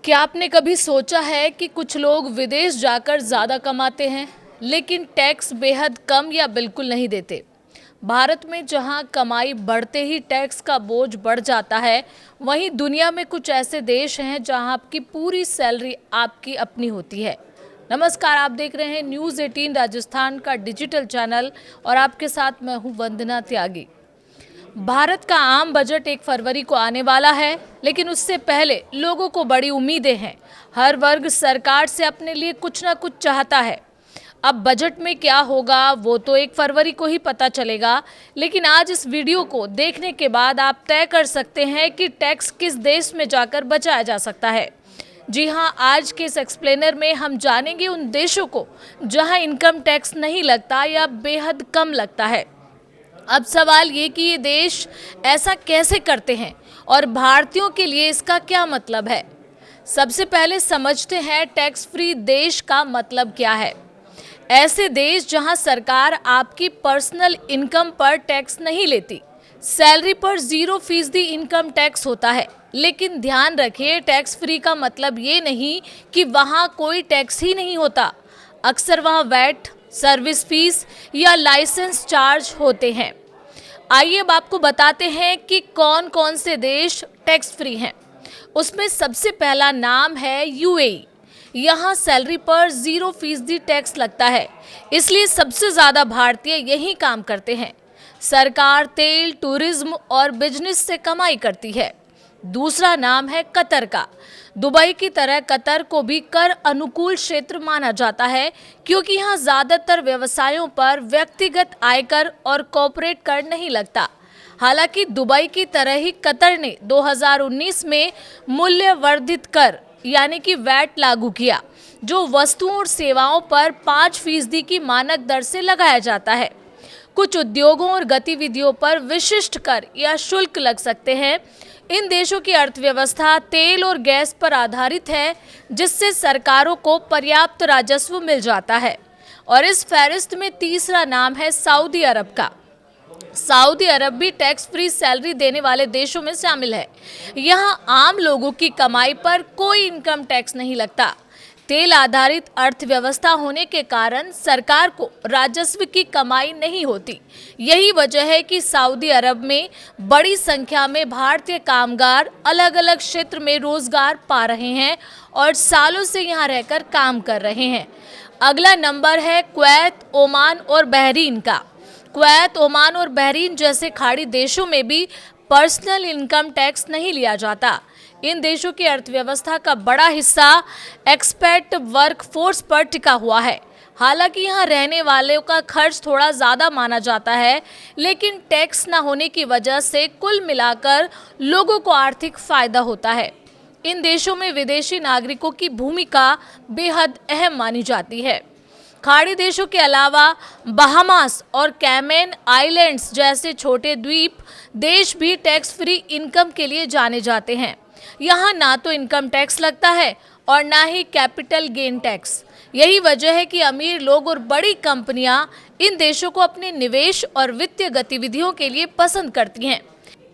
क्या आपने कभी सोचा है कि कुछ लोग विदेश जाकर ज़्यादा कमाते हैं लेकिन टैक्स बेहद कम या बिल्कुल नहीं देते। भारत में जहां कमाई बढ़ते ही टैक्स का बोझ बढ़ जाता है, वहीं दुनिया में कुछ ऐसे देश हैं जहां आपकी पूरी सैलरी आपकी अपनी होती है। नमस्कार, आप देख रहे हैं न्यूज़ 18 राजस्थान का डिजिटल चैनल और आपके साथ मैं हूं वंदना त्यागी। भारत का आम बजट 1 फरवरी को आने वाला है, लेकिन उससे पहले लोगों को बड़ी उम्मीदें हैं। हर वर्ग सरकार से अपने लिए कुछ ना कुछ चाहता है। अब बजट में क्या होगा वो तो 1 फरवरी को ही पता चलेगा, लेकिन आज इस वीडियो को देखने के बाद आप तय कर सकते हैं कि टैक्स किस देश में जाकर बचाया जा सकता है। जी हाँ, आज के इस एक्सप्लेनर में हम जानेंगे उन देशों को जहां इनकम टैक्स नहीं लगता या बेहद कम लगता है। अब सवाल ये कि ये देश ऐसा कैसे करते हैं और भारतीयों के लिए इसका क्या मतलब है। सबसे पहले समझते हैं टैक्स फ्री देश का मतलब क्या है। ऐसे देश जहां सरकार आपकी पर्सनल इनकम पर टैक्स नहीं लेती। सैलरी पर 0% इनकम टैक्स होता है, लेकिन ध्यान रखिए टैक्स फ्री का मतलब ये नहीं कि वहां कोई टैक्स ही नहीं होता। अक्सर वहां वैट, सर्विस फीस या लाइसेंस चार्ज होते हैं। आइए अब आपको बताते हैं कि कौन कौन से देश टैक्स फ्री हैं। उसमें सबसे पहला नाम है यूएई। यहाँ सैलरी पर 0% टैक्स लगता है, इसलिए सबसे ज़्यादा भारतीय यही काम करते हैं। सरकार तेल, टूरिज्म और बिजनेस से कमाई करती है। दूसरा नाम है कतर का। दुबई की तरह कतर को भी कर अनुकूल क्षेत्र माना जाता है, क्योंकि यहाँ ज़्यादातर व्यवसायों पर व्यक्तिगत आयकर और कॉर्पोरेट कर नहीं लगता। हालांकि दुबई की तरह ही कतर ने 2019 में मूल्य वर्धित कर यानी कि वैट लागू किया, जो वस्तुओं और सेवाओं पर 5% की मानक दर से लगाया जाता है। कुछ उद्योगों और गतिविधियों पर विशिष्ट कर या शुल्क लग सकते हैं। इन देशों की अर्थव्यवस्था तेल और गैस पर आधारित है, जिससे सरकारों को पर्याप्त राजस्व मिल जाता है। और इस फहरिस्त में तीसरा नाम है सऊदी अरब का। सऊदी अरब भी टैक्स फ्री सैलरी देने वाले देशों में शामिल है। यहाँ आम लोगों की कमाई पर कोई इनकम टैक्स नहीं लगता। तेल आधारित अर्थव्यवस्था होने के कारण सरकार को राजस्व की कमाई नहीं होती। यही वजह है कि सऊदी अरब में बड़ी संख्या में भारतीय कामगार अलग अलग क्षेत्र में रोजगार पा रहे हैं और सालों से यहाँ रहकर काम कर रहे हैं। अगला नंबर है कुवैत, ओमान और बहरीन का। कुवैत, ओमान और बहरीन जैसे खाड़ी देशों में भी पर्सनल इनकम टैक्स नहीं लिया जाता। इन देशों की अर्थव्यवस्था का बड़ा हिस्सा एक्सपैट वर्कफोर्स पर टिका हुआ है। हालांकि यहाँ रहने वालों का खर्च थोड़ा ज़्यादा माना जाता है, लेकिन टैक्स न होने की वजह से कुल मिलाकर लोगों को आर्थिक फायदा होता है। इन देशों में विदेशी नागरिकों की भूमिका बेहद अहम मानी जाती है। खाड़ी देशों के अलावा बहामास और कैमेन आइलैंड्स जैसे छोटे द्वीप देश भी टैक्स फ्री इनकम के लिए जाने जाते हैं। यहाँ ना तो इनकम टैक्स लगता है और ना ही कैपिटल गेन टैक्स। यही वजह है कि अमीर लोग और बड़ी कंपनियां इन देशों को अपने निवेश और वित्तीय गतिविधियों के लिए पसंद करती हैं।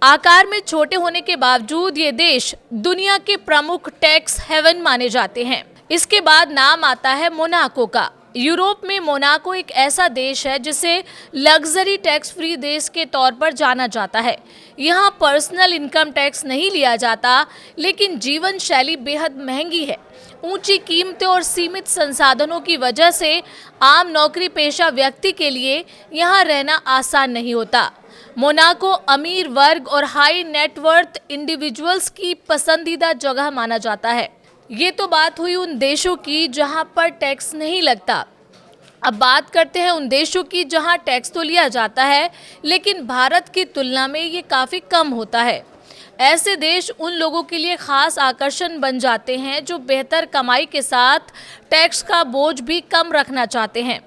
आकार में छोटे होने के बावजूद ये देश दुनिया के प्रमुख टैक्स हेवन माने जाते हैं। इसके बाद नाम आता है मोनाको का। यूरोप में मोनाको एक ऐसा देश है जिसे लग्जरी टैक्स फ्री देश के तौर पर जाना जाता है। यहाँ पर्सनल इनकम टैक्स नहीं लिया जाता, लेकिन जीवन शैली बेहद महंगी है। ऊंची कीमतें और सीमित संसाधनों की वजह से आम नौकरी पेशा व्यक्ति के लिए यहाँ रहना आसान नहीं होता। मोनाको अमीर वर्ग और हाई नेटवर्थ इंडिविजुअल्स की पसंदीदा जगह माना जाता है। ये तो बात हुई उन देशों की जहां पर टैक्स नहीं लगता। अब बात करते हैं उन देशों की जहां टैक्स तो लिया जाता है, लेकिन भारत की तुलना में ये काफ़ी कम होता है। ऐसे देश उन लोगों के लिए खास आकर्षण बन जाते हैं जो बेहतर कमाई के साथ टैक्स का बोझ भी कम रखना चाहते हैं।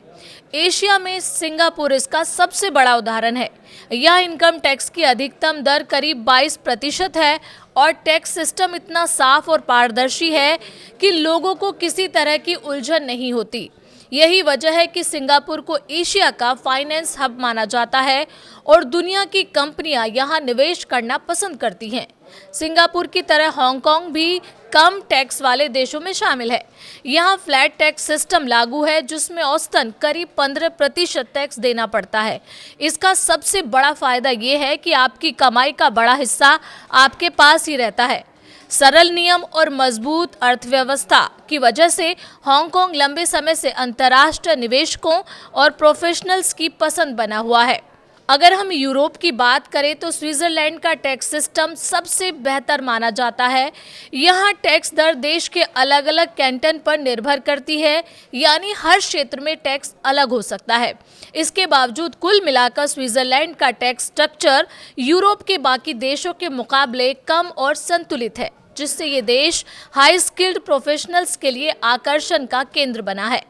एशिया में सिंगापुर इसका सबसे बड़ा उदाहरण है। यह इनकम टैक्स की अधिकतम दर करीब 22% है और टैक्स सिस्टम इतना साफ और पारदर्शी है कि लोगों को किसी तरह की उलझन नहीं होती। यही वजह है कि सिंगापुर को एशिया का फाइनेंस हब माना जाता है और दुनिया की कंपनियां यहां निवेश करना पसंद करती हैं। सिंगापुर की तरह हांगकांग भी कम टैक्स वाले देशों में शामिल है। यहाँ फ्लैट टैक्स सिस्टम लागू है जिसमें औसतन करीब 15% टैक्स देना पड़ता है। इसका सबसे बड़ा फायदा ये है कि आपकी कमाई का बड़ा हिस्सा आपके पास ही रहता है। सरल नियम और मजबूत अर्थव्यवस्था की वजह से हांगकांग लंबे समय से अंतर्राष्ट्रीय निवेशकों और प्रोफेशनल्स की पसंद बना हुआ है। अगर हम यूरोप की बात करें तो स्विट्जरलैंड का टैक्स सिस्टम सबसे बेहतर माना जाता है। यहाँ टैक्स दर देश के अलग अलग कैंटन पर निर्भर करती है, यानी हर क्षेत्र में टैक्स अलग हो सकता है। इसके बावजूद कुल मिलाकर स्विट्जरलैंड का टैक्स स्ट्रक्चर यूरोप के बाकी देशों के मुकाबले कम और संतुलित है, जिससे ये देश हाई स्किल्ड प्रोफेशनल्स के लिए आकर्षण का केंद्र बना है।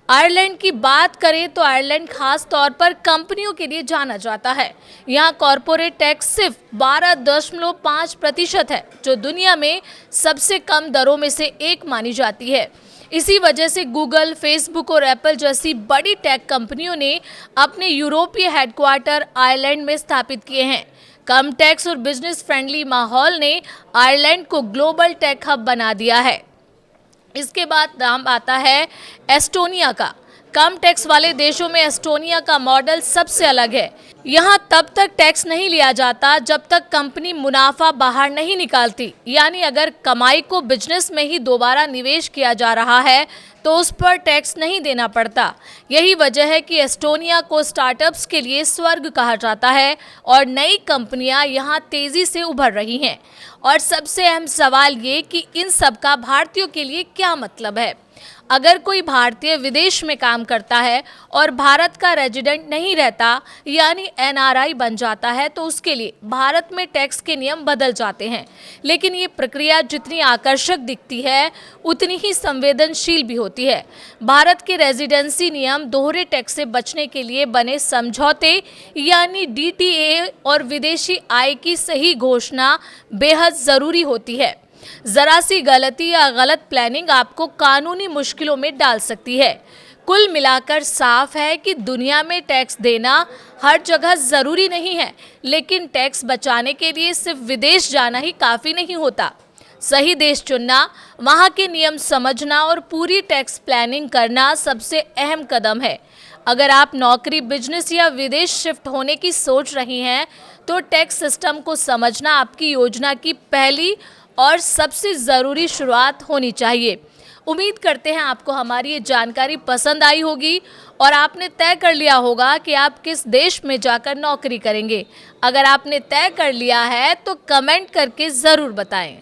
आयरलैंड की बात करें तो आयरलैंड खास तौर पर कंपनियों के लिए जाना जाता है। यहाँ कॉरपोरेट टैक्स सिर्फ 12.5% है, जो दुनिया में सबसे कम दरों में से एक मानी जाती है। इसी वजह से गूगल, फेसबुक और एप्पल जैसी बड़ी टेक कंपनियों ने अपने यूरोपीय हेडक्वार्टर आयरलैंड में स्थापित किए हैं। कम टैक्स और बिजनेस फ्रेंडली माहौल ने आयरलैंड को ग्लोबल टेक हब बना दिया है। इसके बाद नाम आता है एस्टोनिया का। कम टैक्स वाले देशों में एस्टोनिया का मॉडल सबसे अलग है। यहाँ तब तक टैक्स नहीं लिया जाता जब तक कंपनी मुनाफा बाहर नहीं निकालती, यानी अगर कमाई को बिजनेस में ही दोबारा निवेश किया जा रहा है तो उस पर टैक्स नहीं देना पड़ता। यही वजह है कि एस्टोनिया को स्टार्टअप्स के लिए स्वर्ग कहा जाता है और नई कंपनियां यहाँ तेजी से उभर रही हैं। और सबसे अहम सवाल ये कि इन सब का भारतीयों के लिए क्या मतलब है। अगर कोई भारतीय विदेश में काम करता है और भारत का रेजिडेंट नहीं रहता, यानी एनआरआई बन जाता है, तो उसके लिए भारत में टैक्स के नियम बदल जाते हैं। लेकिन ये प्रक्रिया जितनी आकर्षक दिखती है उतनी ही संवेदनशील भी होती है। भारत के रेजिडेंसी नियम दोहरे टैक्स से बचने के लिए बने समझौते यानी डीटीए और विदेशी आय की सही घोषणा बेहद ज़रूरी होती है। जरा सी गलती या गलत प्लानिंग आपको कानूनी मुश्किलों में डाल सकती है। कुल मिलाकर साफ है कि दुनिया में टैक्स देना हर जगह जरूरी नहीं है, लेकिन टैक्स बचाने के लिए सिर्फ विदेश जाना ही काफी नहीं होता। सही देश चुनना, वहाँ के नियम समझना और पूरी टैक्स प्लानिंग करना सबसे अहम कदम है। अगर आप नौकरी, बिजनेस या विदेश शिफ्ट होने की सोच रही हैं, तो टैक्स सिस्टम को समझना आपकी योजना की पहली और सबसे ज़रूरी शुरुआत होनी चाहिए। उम्मीद करते हैं आपको हमारी ये जानकारी पसंद आई होगी और आपने तय कर लिया होगा कि आप किस देश में जाकर नौकरी करेंगे। अगर आपने तय कर लिया है तो कमेंट करके ज़रूर बताएं।